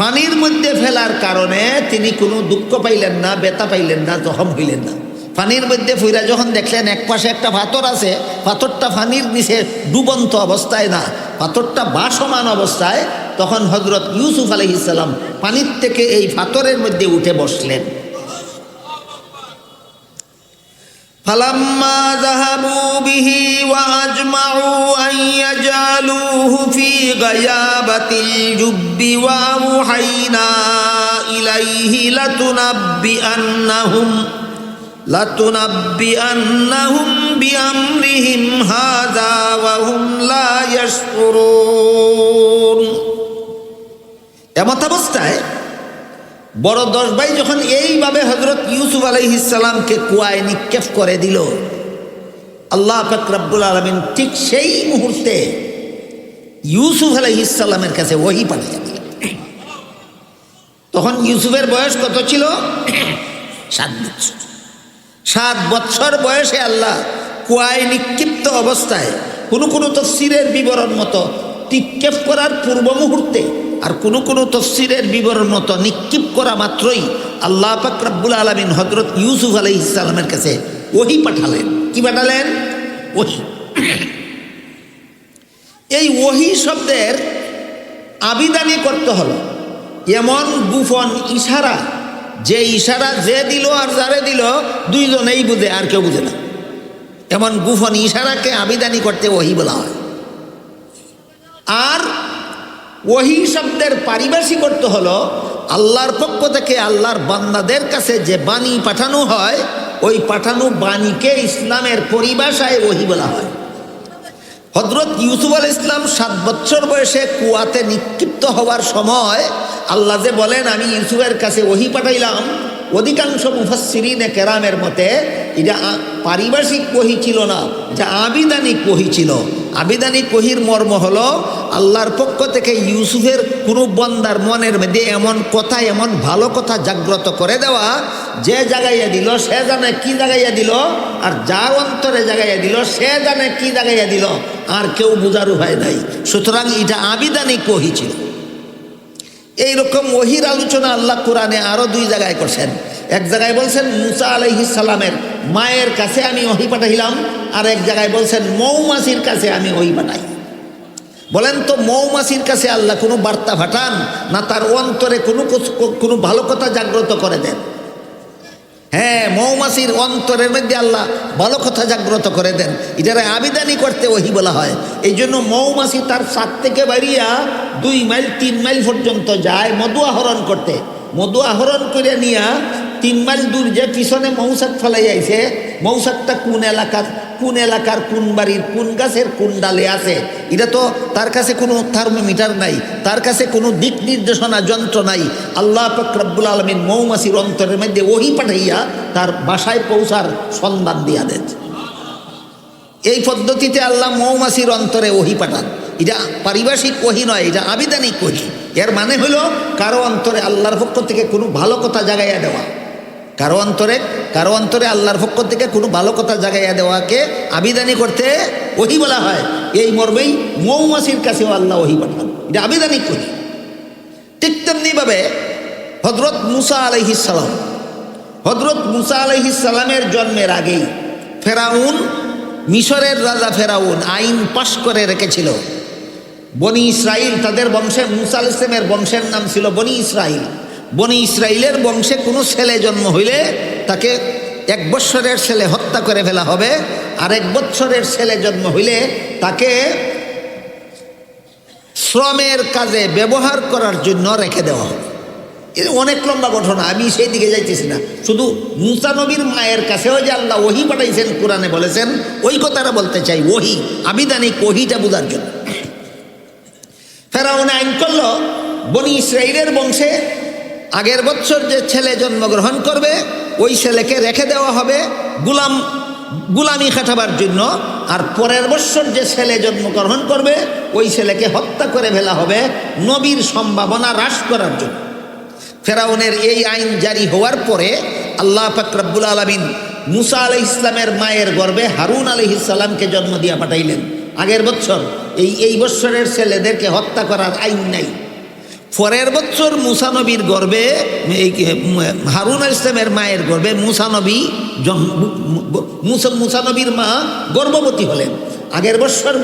পানির মধ্যে ফেলার কারণে তিনি কোনো দুঃখ পাইলেন না, ব্যথা পাইলেন না, জখম হইলেন না। পানির মধ্যে ফিরা যখন দেখলেন এক পাশে একটা পাথর আছে, পাথরটা পানির নিচে ডুবন্ত অবস্থায় না, পাথরটা ভাসমান অবস্থায়, তখন হযরত ইউসুফ আলাইহিস সালাম পানির থেকে এই পাথরের মধ্যে উঠে বসলেন। فلما ذهبوا به وأجمعوا أن يجعلوه في غيابة الجب وأوحينا إليه لتنبئنهم بأمرهم هذا وهم لا يشعرون। এমত অবস্থায় বড় 10 ভাই যখন এইভাবে হযরত ইউসুফ আলাইহিস সালামকে কুয়ায় নিক্ষেপ করে দিল, আল্লাহ পাক রব্বুল আলামিন ঠিক সেই মুহূর্তে ইউসুফ আলাইহিস সালামের কাছে ওহী পাঠিয়ে দিলেন। তখন ইউসুফের বয়স কত ছিল? 7 বছর। 7 বছর বয়সে আল্লাহ কুয়ায় নিক্ষিপ্ত অবস্থায় কোনো তাফসীরের বিবরণ মতো নিক্ষেপ করার পূর্ব মুহূর্তে, আর কোনো তাফসীরের বিবরণ মতো নিক্ষেপ করা মাত্রই আল্লাহ পাক রব্বুল আলামিন হযরত ইউসুফ আলাইহিস সালামের কাছে ওহী পাঠালেন। কি পাঠালেন? ওহী। এই ওহী শব্দের আবিদানি করতে হলো এমন গোপন ইশারা, যে ইশারা যে দিল আর যারে দিল দুইজনেই বুঝে, আর কেউ বুঝে না। এমন গোপন ইশারাকে আবিদানি করতে ওহী বলা হয়। আর ওহী শব্দের পারিভাষিক অর্থ হলো আল্লাহর পক্ষ থেকে আল্লাহর বান্দাদের কাছে যে বাণী পাঠানো হয়, ওই পাঠানো বাণীকে ইসলামের পরিভাষায় ওহী বলা হয়। হযরত ইউসুফ আলাইহিস সালাম 7 বছর বয়সে কুয়াতে নিক্ষিপ্ত হওয়ার সময় আল্লাহ যে বলেন আমি ইউসুফের কাছে ওহী পাঠাইলাম, অধিকাংশ মুফাসসিরিনে কেরামের মতে এটা পারিভাষিক ওহী ছিল না, যা আবিধানিক ওহী ছিল। আবিধানিক ওহীর মর্ম হলো আল্লাহর পক্ষ থেকে ইউসুফের কোনো বান্দার মনের মধ্যে এমন কথা, এমন ভালো কথা জাগ্রত করে দেওয়া, যে জাগাইয়া দিল সে জানে কি জাগাইয়া দিল, আর যার অন্তরে জাগাইয়া দিল সে জানে কি জাগাইয়া দিল, আর কেউ বুঝার উপায় নাই। সুতরাং এটা আবিধানিক ওহী ছিল। এইরকম ওহীর আলোচনা আল্লাহ কোরআনে আরো 2 জায়গায় করছেন। এক জায়গায় বলছেন মুসা আলাইহিস সালামের মায়ের কাছে আমি ওহী পাঠাইলাম, আর এক জায়গায় বলছেন মৌমাছির কাছে আমি ওহী পাঠাই। বলেন তো মৌমাছির কাছে আল্লাহ কোনো বার্তা পাঠান, না তার অন্তরে কোনো ভালো কথা জাগ্রত করে দেন? হ্যাঁ, মৌমাছির অন্তরের মধ্যে আল্লাহ ভালো কথা জাগ্রত করে দেন। এটারে আবিদানি করতে ওহী বলা হয়। এই জন্য মৌমাছি তার ছাদ থেকে বাড়িয়া 2 মাইল 3 মাইল পর্যন্ত যায় মধু আহরণ করতে। মধু আহরণ করে নিয়া 3 মাইল দূর যে পিছনে মৌচাক ফেলাই আইছে, মৌচাকটা কোন এলাকার কোন বাড়ির কোন গাছের কোন ডালে আছে, এটা তো তার কাছে কোনো থার্মোমিটার নাই, তার কাছে কোনো দিক নির্দেশনা যন্ত্র নাই। আল্লাহ পাক রব্বুল আলামিন মৌমাছির অন্তরের মধ্যে ওহী পাঠাইয়া তার বাসায় পৌঁছার সন্ধান দিয়া দেন। এই পদ্ধতিতে আল্লাহ মৌমাছির অন্তরে ওহী পাঠান। এটা পারিভাষিক ওহী নয়, এটা আবিধানিক ওহী। এর মানে হলো কারো অন্তরে আল্লাহর পক্ষ থেকে কোনো ভালো কথা জাগাইয়া দেওয়া, কারো অন্তরে আল্লাহর পক্ষ থেকে কোনো ভালো কথা জাগাইয়া দেওয়াকে আবিধানি করতে ওহী বলা হয়। এই মর্মেই মৌমাছির কাছেও আল্লাহ ওহী পাঠান, এটা আবিধানিক ওহী। ঠিক তেমনিভাবে হযরত মুসা আলাইহিস সালামের জন্মের আগেই ফেরাউন মিশরের রাজা ফেরাউন আইন পাশ করে রেখেছিল, বনি ইসরাইল তাদের বংশে, মুসা আলাইহিস সালামের বংশের নাম ছিল বনি ইসরাইল। বনি ইসরাইলের বংশে কোনো ছেলে জন্ম হইলে তাকে 1 বৎসরের ছেলে হত্যা করে ফেলা হবে, আর 1 বৎসরের ছেলে জন্ম হইলে তাকে শ্রমের কাজে ব্যবহার করার জন্য রেখে দেওয়া হবে। অনেক লম্বা ঘটনা, আমি সেই দিকে যাইতেছি না। শুধু মুসা নবীর মায়ের কাছেও যে আল্লাহ ওহী পাঠাইছেন, কোরআনে বলেছেন, ওই কথাটা বলতে চাই। ওহী, আবিধানিক ওহীটা বোঝার জন্য। ফেরাউন আইন করল, বনি ইসরাইলের বংশে আগের বছর যে ছেলে জন্মগ্রহণ করবে ওই ছেলেকে রেখে দেওয়া হবে গুলামি খাটাবার জন্য, আর পরের বছর যে ছেলে জন্মগ্রহণ করবে ওই ছেলেকে হত্যা করে ফেলা হবে নবীর সম্ভাবনা হ্রাস করার জন্য। ফেরাউনের এই আইন জারি হওয়ার পরে আল্লাহ পাক রব্বুল আলামিন মুসা আলাইহিস সালামের মায়ের গর্ভে হারুন আলাইহিস সালামকে জন্ম দিয়া পাঠাইলেন আগের বছর। এই বছরের ছেলেদেরকে হত্যা করার আইন নাই। পরের বছর মুসা নবীর গর্ভে, হারুন আলাইহিস সালামের মায়ের গর্ভে মুসা নবীর মা গর্ভবতী হলেন। আগের বছর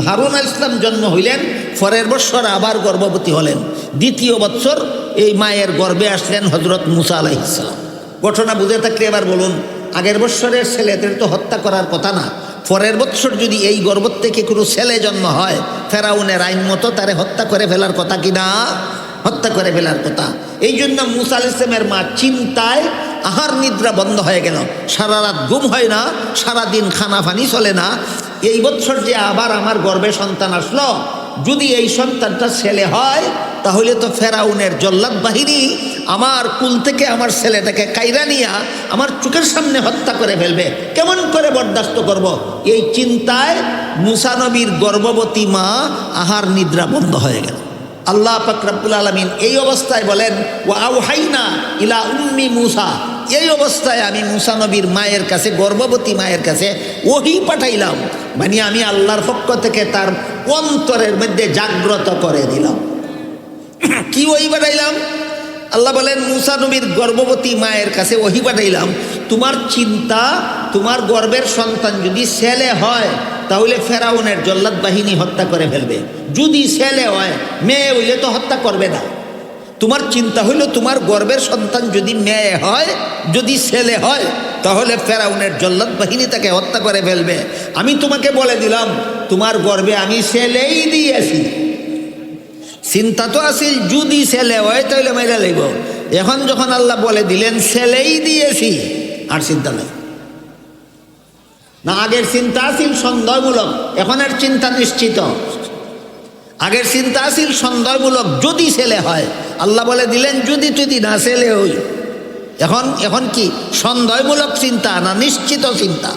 হারুন আলাইহিস সালাম জন্ম হইলেন, পরের বছর আবার গর্ভবতী হলেন। দ্বিতীয় বছর এই মায়ের গর্ভে আসলেন হজরত মুসা আলাইহিস সালাম। ঘটনা বুঝে থাকলে এবার বলুন, আগের বছরের ছেলেদের তো হত্যা করার কথা না, পরের বছর যদি এই গর্ভ থেকে কোনো ছেলে জন্ম হয়, ফেরাউনের আইন মতো তারে হত্যা করে ফেলার কথা কিনা? হত্যা করে ফেলার কথা। এই জন্য মুসা আলাইহিস সালামের মা চিন্তায় আহার নিদ্রা বন্ধ হয়ে গেল, সারা রাত ঘুম হয় না, সারাদিন খানা পানি চলে না। এই বছর যে আবার আমার গর্ভে সন্তান আসলো, যদি এই সন্তানটা ছেলে হয় তাহলে তো ফেরাউনের জল্লাদ বাহিনী আমার কুল থেকে আমার ছেলেটাকে কাইরা নিয়া আমার চোখের সামনে হত্যা করে ফেলবে, কেমন করে বরদাস্ত করব? এই চিন্তায় মুসা নবীর গর্ভবতী মা আহার নিদ্রা বন্ধ হয়ে গেল। আল্লাহ পাক রব্বুল আলামিন এই অবস্থায় বলেন, ওয়া আওহাইনা ইলা উম্মি মুসা, এই অবস্থায় আমি মুসা নবীর মায়ের কাছে, গর্ভবতী মায়ের কাছে ওহী পাঠাইলাম, মানে আমি আল্লাহর পক্ষ থেকে তার অন্তরের মধ্যে জাগ্রত করে দিলাম। কি ওহী পাঠাইলাম? আল্লাহ বলেন, মুসা নবীর গর্ভবতী মায়ের কাছে ওহী পাঠাইলাম, তোমার চিন্তা, তোমার গর্ভের সন্তান যদি ছেলে হয় তাহলে ফেরাউনের জল্লাদ বাহিনী হত্যা করে ফেলবে। যদি ছেলে হয়, মেয়ে হইলে তো হত্যা করবে না। তোমার চিন্তা হইল তোমার গর্ভের সন্তান যদি মেয়ে হয়, যদি ছেলে হয়, তাহলে ফেরাউনের জল্লাদ বাহিনী তাকে হত্যা করে ফেলবে। আমি তোমাকে বলে দিলাম, তোমার গর্ভে আমি ছেলেই দিয়েছি। চিন্তা তো আসিল যদি ছেলে হয় তাহলে মেরে লইব। এখন যখন আল্লাহ বলে দিলেন ছেলেই দিয়েছি, আর চিন্তা নাই না। আগের চিন্তা আসিল সন্দেহমূলক, এখন আর চিন্তা নিশ্চিত। আগের চিন্তা আসিল সন্দেহমূলক, যদি ছেলে হয়। আল্লাহ বলে দিলেন যদি না ছেলে হই। এখন কি সন্দেহমূলক চিন্তা না নিশ্চিত চিন্তা?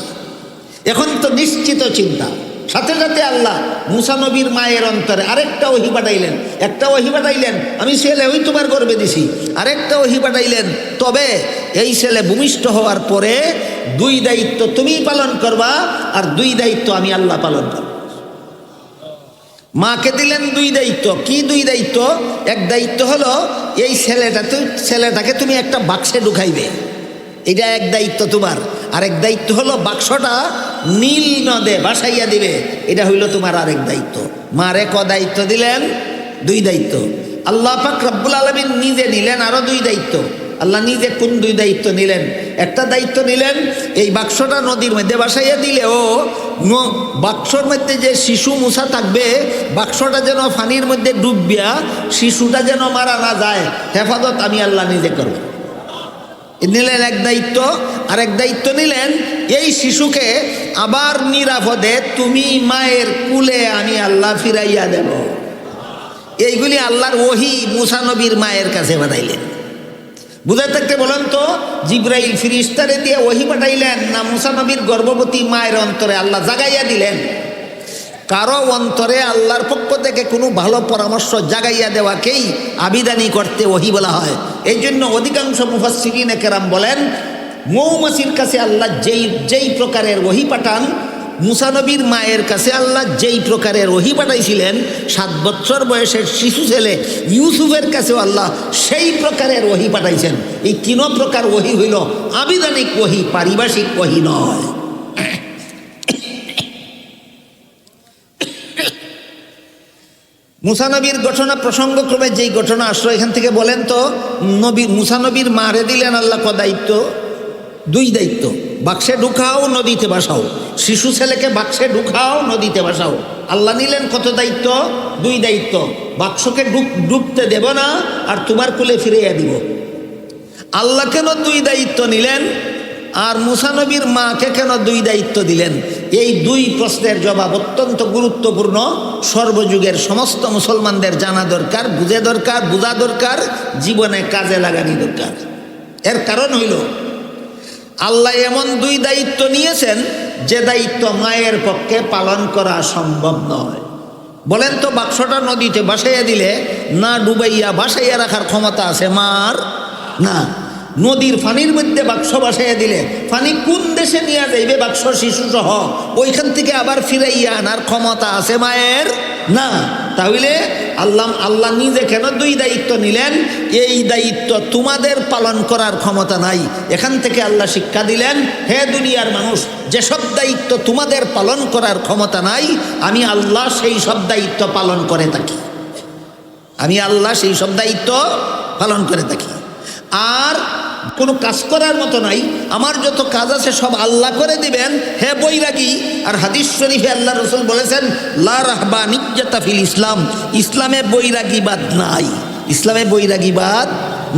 এখন তো নিশ্চিত চিন্তা। সাথে সাথে আল্লাহ মুসা নবীর মায়ের অন্তরে আরেকটা ওহী পাঠাইলেন। একটা ওহী পাঠাইলেন, আমি ছেলে হই তোমার গর্ভে দিছি। আরেকটা ওহী পাঠাইলেন, তবে এই ছেলে ভূমিষ্ঠ হওয়ার পরে 2 দায়িত্ব তুমি পালন করবা, আর 2 দায়িত্ব আমি আল্লাহ পালন করব। মাকে দিলেন 2 দায়িত্ব। কি 2 দায়িত্ব? এক দায়িত্ব হলো এই ছেলেটাকে তুমি একটা বাক্সে ঢুকাইবে, এটা এক দায়িত্ব তোমার। আরেক দায়িত্ব হলো বাক্সটা নীল নদে ভাসাইয়া দিবে, এটা হইল তোমার আরেক দায়িত্ব। মারে দায়িত্ব দিলেন? 2 দায়িত্ব। আল্লাহ পাক রব্বুল আলামিন নিজে নিলেন আরো 2 দায়িত্ব। আল্লাহ নিজে কোন 2 দায়িত্ব নিলেন? একটা দায়িত্ব নিলেন, এই বাক্সটা নদীর মধ্যে ভাসাইয়া দিলেও বাক্সর মধ্যে যে শিশু মুসা থাকবে, বাক্সটা যেন পানির মধ্যে ডুবিয়া শিশুটা যেন মারা না যায়, হেফাজত আমি আল্লাহ নিজে করব। নিলেন এক দায়িত্ব। আরেক দায়িত্ব নিলেন, এই শিশুকে আবার নিরাপদে তুমি মায়ের কুলে আমি আল্লাহ ফিরাইয়া দেব। এইগুলি আল্লাহর ওহী মুসা নবীর মায়ের কাছে পাঠাইলেন। বুঝাই থাকতে বলেন তো, জিবরাইল ফিরিস্তারে দিয়ে ওহী পাঠাইলেন না মুসা নবীর গর্ভবতী মায়ের অন্তরে আল্লাহ জাগাইয়া দিলেন? কারো অন্তরে আল্লাহর পক্ষ থেকে কোনো ভালো পরামর্শ জাগাইয়া দেওয়াকেই আবিদানি করতে ওহী বলা হয়। এই জন্য অধিকাংশ মুফাসসিরিনে কেরাম বলেন, মৌমাছির কাছে আল্লাহ যেই প্রকারের ওহী পাঠান, মুসা নবীর মায়ের কাছে আল্লাহ যেই প্রকারের ওহী পাঠাইছিলেন, 7 বছর বয়সের শিশু ছেলে ইউসুফের কাছেও আল্লাহ সেই প্রকারের ওহী পাঠাইছেন। এই 3 প্রকার ওহী হইল আবিধানিক ওহী, পারিভাষিক ওহী নয়। মুসা নবীর ঘটনা প্রসঙ্গক্রমে যেই ঘটনা আসলো এখান থেকে বলেন তো, নবী মুসা নবীর মারে দিলেন আল্লাহ দায়িত্ব, দুই দায়িত্ব, বাক্সে ঢুকাও নদীতে বাসাও, শিশু ছেলেকে বাক্সে ঢুকাও নদীতে বাসাও। আল্লাহ নিলেন কত দায়িত্ব? দুই দায়িত্ব, বাক্সকে ডুবতে দেব না আর তোমার কোলে ফিরিয়ে দিব। আল্লাহ কেন দুই দায়িত্ব নিলেন আর মুসা নবীর মাকে কেন দুই দায়িত্ব দিলেন? এই দুই প্রশ্নের জবাব অত্যন্ত গুরুত্বপূর্ণ, সর্বযুগের সমস্ত মুসলমানদের জানা দরকার, বোঝা দরকার, জীবনে কাজে লাগানি দরকার। এর কারণ হইল আল্লাহ এমন দুই দায়িত্ব নিয়েছেন যে দায়িত্ব মায়ের পক্ষে পালন করা সম্ভব নয়। বলেন তো, বাক্সটা নদীতে ভাসাইয়া দিলে না ডুবাইয়া ভাসাইয়া রাখার ক্ষমতা আছে মার? না। নদীর পানির মধ্যে বাক্স ভাসাইয়া দিলে পানি কোন দেশে নিয়ে যাইবে বাক্স শিশু সহ, ওইখান থেকে আবার ফিরাইয়া আনার ক্ষমতা আছে মায়ের? না। তাহলে আল্লাহ নিজে কেন দুই দায়িত্ব নিলেন? এই দায়িত্ব তোমাদের পালন করার ক্ষমতা নাই। এখান থেকে আল্লাহ শিক্ষা দিলেন, হে দুনিয়ার মানুষ, যেসব দায়িত্ব তোমাদের পালন করার ক্ষমতা নাই, আমি আল্লাহ সেই সব দায়িত্ব পালন করে থাকি। আমি আল্লাহ সেই সব দায়িত্ব পালন করে থাকি। আর কোনো কাজ করার মতো নাই, আমার যত কাজ আছে সব আল্লাহ করে দিবেন, হে বৈরাগী। আর হাদিস শরীফে আল্লাহ রসুল বলেছেন, লা রাহবানিয়্যাতা ফিল ইসলাম, ইসলামে বৈরাগীবাদ নাই, ইসলামে বৈরাগীবাদ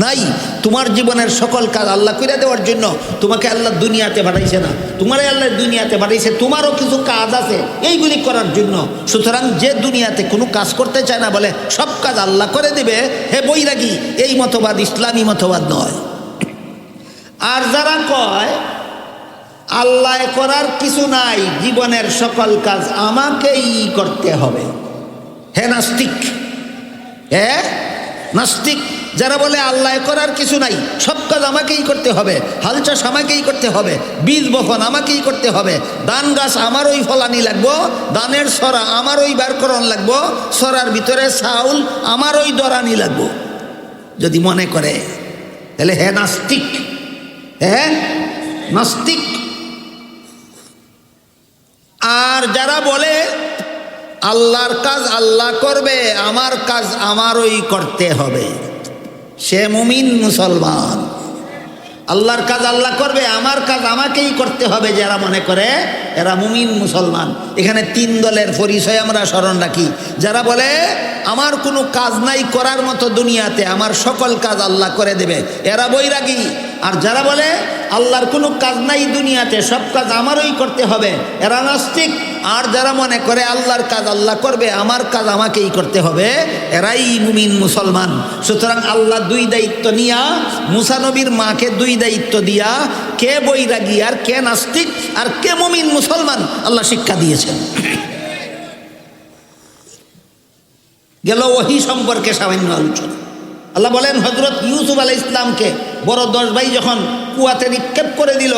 নাই। তোমার জীবনের সকল কাজ আল্লাহ করে দেওয়ার জন্য তোমাকে আল্লাহ দুনিয়াতে পাঠাইছে না, তোমারই আল্লাহ দুনিয়াতে পাঠাইছে, তোমারও কিছু কাজ আছে এইগুলি করার জন্য। সুতরাং যে দুনিয়াতে কোনো কাজ করতে চায় না, বলে সব কাজ আল্লাহ করে দেবে, হে বৈরাগী, এই মতবাদ ইসলামী মতবাদ নয়। আর যারা কয় আল্লাহ করার কিছু নাই, জীবনের সকল কাজ আমাকেই করতে হবে, হে নাস্তিক, হে নাস্তিক। যারা বলে আল্লাহ করার কিছু নাই, সব কাজ আমাকেই করতে হবে, হাল চাষ আমাকেই করতে হবে, বীজ বপন আমাকেই করতে হবে, ধান গাছ আমারই ফলানি লাগবো, ধানের সরা আমারই বার করণ লাগবো, সরার ভিতরে চাউল আমারই দরানি লাগবো, যদি মনে করে, তাহলে হে নাস্তিক, হে নাস্তিক। আর যারা বলে আল্লাহর কাজ আল্লাহ করবে, আমার কাজ আমারই করতে হবে, সে মুমিন মুসলমান। আল্লাহর কাজ আল্লাহ করবে, আমার কাজ আমাকেই করতে হবে যারা মনে করে, এরা মুমিন মুসলমান। এখানে তিন দলের পরিচয় আমরা স্মরণ রাখি। যারা বলে আমার কোনো কাজ নাই করার মতো দুনিয়াতে, আমার সকল কাজ আল্লাহ করে দেবে, এরা বৈরাগী। আর যারা বলে আল্লাহর কোনো কাজ নাই দুনিয়াতে, সব কাজ আমারই করতে হবে, এরা নাস্তিক। আর যারা মনে করে আল্লাহর কাজ আল্লাহ করবে, আমার কাজ আমাকেই করতে হবে, এরাই মুমিন মুসলমান। সুতরাং আল্লাহ দুই দায়িত্ব নিয়া, মুসা নবীর মাকে দুই দায়িত্ব দিয়া, কে বৈরাগী আর কে নাস্তিক আর কে মুমিন মুসলমান, আল্লাহ শিক্ষা দিয়েছেন। গেল ওহী সম্পর্কে সামান্য আলোচনা। আল্লাহ বলেন, হযরত ইউসুফ আলাইহিস সালামকে বড় 10 ভাই যখন কুয়াতে নিক্ষেপ করে দিল,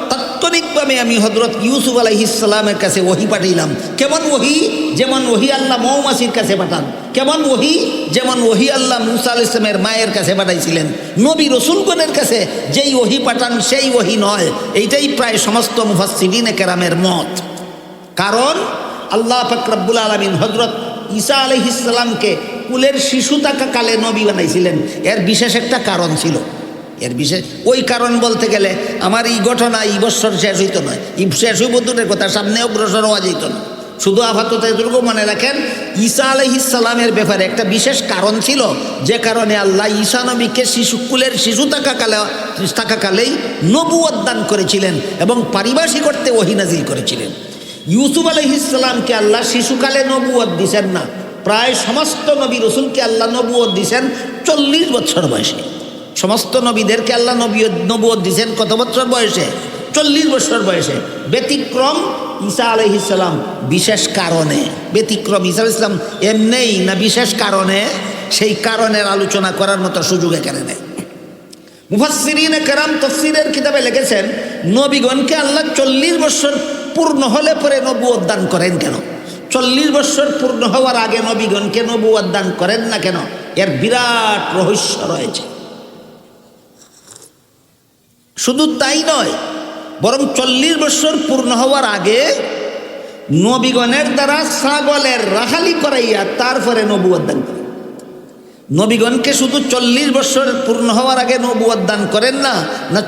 তাৎক্ষণিকভাবে আমি হযরত ইউসুফ আলাইহিস সালামের কাছে ওহী পাঠাইলাম। কেমন ওহী? যেমন ওহী আল্লাহ মৌমাছির কাছে পাঠান। কেমন ওহী? যেমন ওহী আল্লাহ মুসা আলাইহিস সালামের মায়ের কাছে পাঠাইছিলেন। নবী রাসূলগণের কাছে যেই ওহী পাঠান সেই ওহী নয়, এইটাই প্রায় সমস্ত মুফাসসিরিনে কেরামের মত। কারণ আল্লাহ পাক রব্বুল আলামিন হযরত ঈসা আলাইহিস সালামকে কুলের শিশু থাকাকালে নবী বানাইছিলেন। এর বিশেষ একটা কারণ ছিল। এর বিশেষ ওই কারণ বলতে গেলে আমার এই ঘটনা এই বছর শেষ হইতো না, এই শেষ হইব দূরের কথা, সামনে অগ্রসর হওয়া যেত না। শুধু আপাতত এটুকু মনে রাখেন, ঈসা আলাইহিস সালামের ব্যাপারে একটা বিশেষ কারণ ছিল, যে কারণে আল্লাহ ঈসা নবীকে কুলের শিশু থাকাকালেই নবুয়ত দান করেছিলেন এবং পারিভাষিক করতে ওহী নাজিল করেছিলেন। ইউসুফ আলাইহিস সালামকে আল্লাহ শিশুকালে নবুয়ত দিছেন না, প্রায় সমস্ত নবী রসুলকে আল্লাহ নবুয়ত দিছেন 40 বছর বয়সে। সমস্ত নবীদেরকে আল্লাহ নবুয়ত দিছেন কত বছর বয়সে? 40 বছর বয়সে। ব্যতিক্রম ঈসা আলাইহিস সালাম বিশেষ কারণে। ব্যতিক্রম ঈসা আলাইহিস সালাম এমনিই না, বিশেষ কারণে। সেই কারণের আলোচনা করার মতো সুযোগ এখানে নেই। মুফাসসিরিনে কেরাম তাফসীরের কিতাবে লিখেছেন, নবীগণকে আল্লাহ 40 বছর পূর্ণ হলে পরে নবুয়ত দান করেন কেন? 40 বছর পূর্ণ হওয়ার আগে নবীগণকে নবুয়ত দান করেন না কেন? এর বিরাট রহস্য রয়েছে। শুধু তাই নয়, বরং 40 বছর পূর্ণ হওয়ার আগে নবীগণের দ্বারা ছাগলের রাখালি করাইয়া তারপরে নবুয়ত দান করেন। নবীগণকে শুধু 40 বছর পূর্ণ হওয়ার আগে নবুয়ত দান করেন না,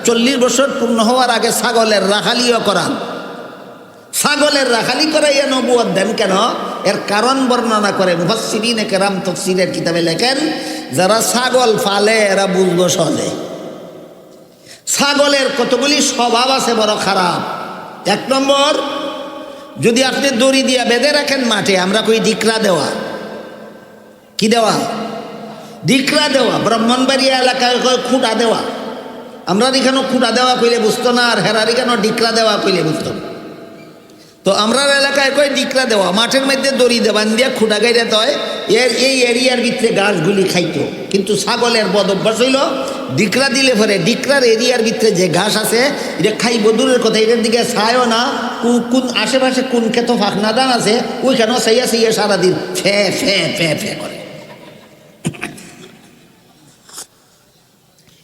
40 বছর পূর্ণ হওয়ার আগে ছাগলের রাখালিও করান। ছাগলের রাখালি করাইয়া নবুয়ত দেন কেন? এর কারণ বর্ণনা করে মুফাসসিরিনে কেরাম তাফসীরের কিতাবে লেখেন, যারা ছাগল পালে এরা বুঝবো সহজে। ছাগলের কতগুলি স্বভাব আছে বড় খারাপ। 1 নম্বর, যদি আপনি দড়ি দিয়া বেঁধে রাখেন মাঠে, আমরা কই ডিকরা দেওয়া। কি দেওয়া? ডিকরা দেওয়া। ব্রাহ্মণবাড়িয়া এলাকায় কয় খুঁটা দেওয়া। আমরা এখানেও খুঁটা দেওয়া কইলে বুঝতো না, আর হেরার এখানেও ডিকরা দেওয়া কইলে বুঝতো না। তো আমরা এলাকায় কয় ডিকরা দেওয়া। মাঠের মধ্যে দড়ি দেবান দিয়া খুঁটা গাইতে হয়। এই এরিয়ার ভিতরে গাছগুলি খাইতো, কিন্তু ছাগলের বদ অভ্যাস হইল ডিকরা দিলে পরে ডিকরার এরিয়ার ভিতরে যে ঘাস আছে এটা খাইব দূরের কথা, এটার দিকে ছায়ও না। কোন আশেপাশে কোন ক্ষেত ফাঁকনাদান আছে ওইখানেও সাইয়া সাইয়া সারাদিন ফে ফে ফে ফে করে।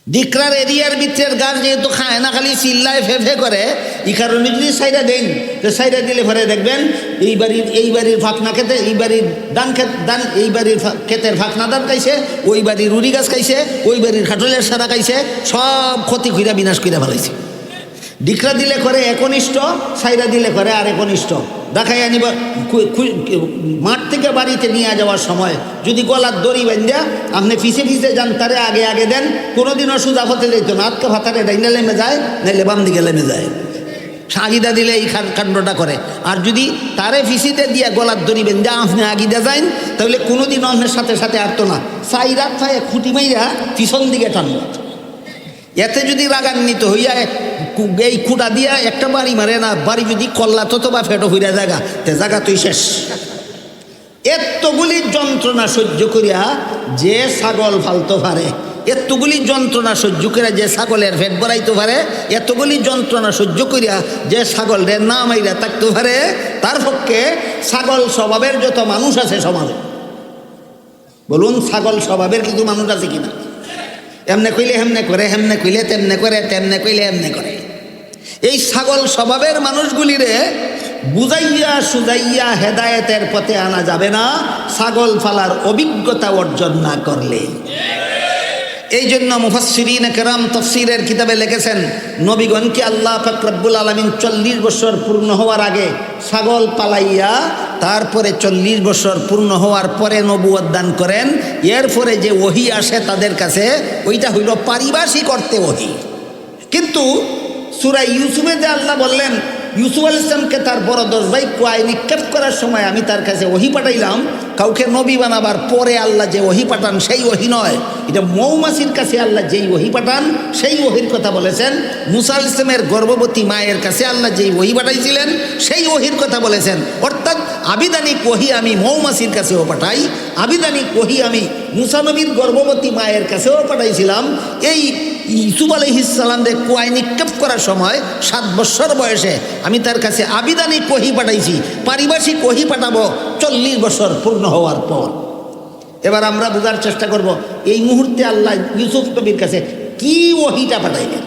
ডিকরার এরিয়ার ভিতরের গাছ যেহেতু খায় না, খালি চিল্লায় ফে ফে করে, এই কারণে যদি সাইডা দেন তো সাইডা দিলে পরে দেখবেন এই বাড়ির ফাঁকনা খেতে, এই বাড়ির দান এই বাড়ির ক্ষেতের ফাঁকনা দান খাইছে, ওই বাড়ির রুড়ি গাছ খাইছে, ওই বাড়ির খাটলের সারা খাইছে, সব ক্ষতি কইরা বিনাশ কইরা ফেলাইছে। ডিকরা দিলে করে একনিষ্ঠ, সাইডা দিলে করে আর একনিষ্ঠ। দেখাই আনিবা মাঠ থেকে বাড়িতে নিয়ে যাওয়ার সময় যদি গলার দড়ি বান্ধা আপনি পিছে পিছে যান, তারে আগে আগে দেন, কোনোদিনও সোজা হতে যেত না। আজকে ভাতারে ডাইনা লেমে যায়, নাইলে বাম দিকে লেমে যায়। আগিদা দিলে এই কাণ্ডটা করে। আর যদি তারে ফিসিতে দিয়া গলার দড়ি বেঁধে আপনি আগিদা যান, তাহলে কোনোদিনও আপনার সাথে সাথে আরতো না, সাইরা ফায়ে খুঁটি মাইরা পিছন দিকে টানব। এতে যদি রাগান্বিত হইয়া এই খুঁটা দিয়া একটা বাড়ি মারে না, বাড়ি যদি কল্লা তত বা ফেটো হইয়া জায়গা তে জায়গা তুই শেষ। এতগুলি যন্ত্রণা সহ্য করিয়া যে ছাগল ফালতে পারে, এতগুলি যন্ত্রণা সহ্য করিয়া যে ছাগলের ফেট বাড়াইতে পারে, এতগুলি যন্ত্রণা সহ্য করিয়া যে ছাগলের না মাইরা থাকতে পারে, তার পক্ষে ছাগল স্বভাবের যত মানুষ আছে সমাজে, বলুন ছাগল স্বভাবের কিছু মানুষ আছে কিনা? এমনে কইলে হেমনে করে, হেমনে কইলে তেমনে করে, তেমনে কইলে এমনে করে। এই ছাগল স্বভাবের মানুষগুলিরে বুঝাইয়া সুজাইয়া হেদায়েতের পথে আনা যাবে না ছাগল ফালার অভিজ্ঞতা অর্জন না করলে। এই জন্য মুফাসসিরিনে কেরাম তাফসীরের কিতাবে লিখেছেন, নবীগণকে আল্লাহ পাক রব্বুল আলামিন 40 বছর পূর্ণ হওয়ার আগে ছাগল পালাইয়া তারপরে 40 বছর পূর্ণ হওয়ার পরে নবুয়ত দান করেন। এরপরে যে ওহী আসে তাদের কাছে, ওইটা হইল পারিভাষিক অর্থে ওহী। কিন্তু সূরা ইউসুফে যে আল্লাহ বললেন ইউসুফ আলাইহিস সালামকে তার বড় 10 ভাই কুয়ায় নিক্ষেপ করার সময় আমি তার কাছে ওহী পাঠাইলাম, কাউকে নবী বানাবার পরে আল্লাহ যে ওহী পাঠান সেই ওহী নয়, এটা মৌমাছির কাছে আল্লাহ যেই ওহী পাঠান সেই ওহীর কথা বলেছেন। মুসা আলাইহিস সালামের গর্ভবতী মায়ের কাছে আল্লাহ যেই ওহী পাঠাইছিলেন সেই ওহীর কথা বলেছেন। অর্থাৎ আবিধানিক ওহী আমি মৌমাছির কাছেও পাঠাই, আবিধানিক ওহী আমি মুসা নবীর গর্ভবতী মায়ের কাছেও পাঠাইছিলাম। এই ইউসুফ আলাইহিস সালামকে কুয়ায় নিক্ষেপ করার সময় 7 বছর বয়সে আমি তার কাছে আবিধানিক ওহী পাঠাইছি, পারিভাষিক ওহী পাঠাবো 40 বছর পূর্ণ হওয়ার পর। এবার আমরা বোঝার চেষ্টা করব এই মুহূর্তে আল্লাহ ইউসুফ নবীর কাছে কি ওহীটা পাঠাইলেন।